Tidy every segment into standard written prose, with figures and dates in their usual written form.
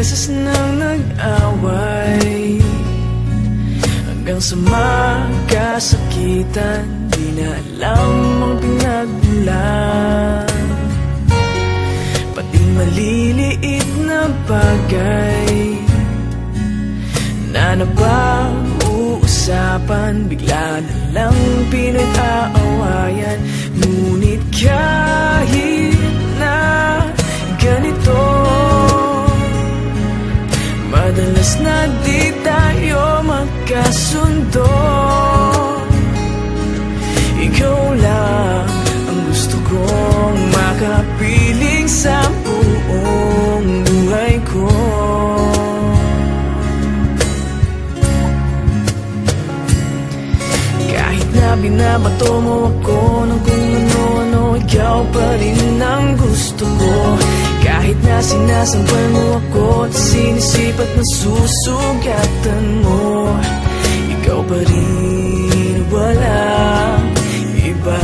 beses nang nag-away, hanggang sa magkasakitan, di na alam ang pinagmulan. Pati maliliit na bagay na napag-uusapan, bigla na lang pinag-aawayan. Ngunit kahit na ganito, madalas na di tayo magkasundo. Ikaw lang ang gusto kong makapiling sa buong buhay ko. Kahit na binabato mo ako ng kung ano-ano, ikaw pa rin ang gusto ko. Kahit na sinasampal mo ako at sinisipat na susugatan mo, ikaw pa rin, walang iba.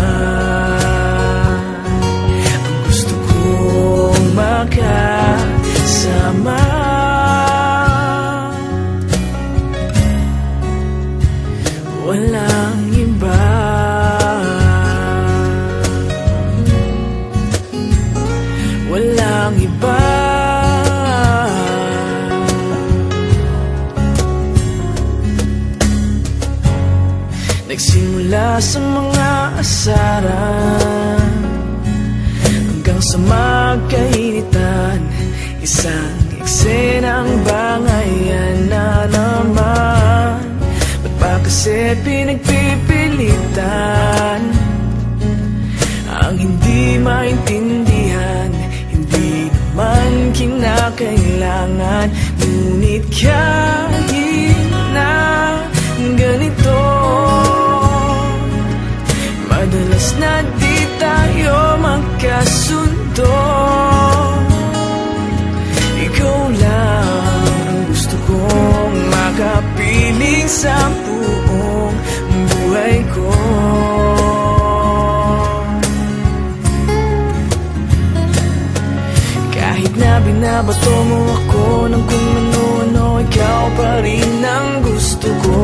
Ang gusto kong makasama, walang iba. Walang iba. Nagsimula sa mga asaran, hanggang sa magkainitan, isang eksenang bangayan na naman. Ba't ba kasi pinagpipilitan ang hindi maintindihan? Hindi naman kinakailangan. Ngunit kahit na ganito, madalas na di tayo magkasundo. Ikaw lang ang gusto kong makapiling sa buong buhay ko. Kahit na binabato mo ako ng kung ano-ano, ikaw pa rin ang gusto ko.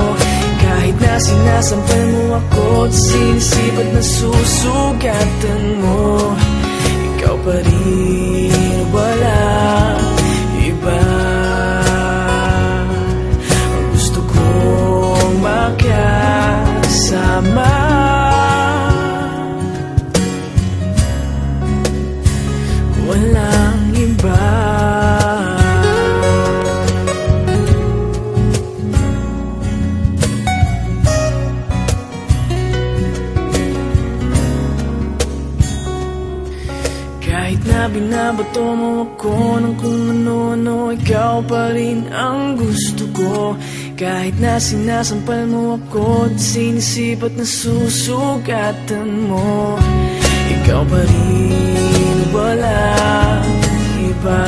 Kahit na sinasampal mo ako at sinisipat na susugatan mo, ikaw pa rin, walang iba. Ang gusto kong makasama, walang iba. Kahit na binabato mo ako ng kung ano-ano, ikaw pa rin ang gusto ko. Kahit na sinasampal mo ako at sinisipat na susugatan mo, ikaw pa rin, walang iba.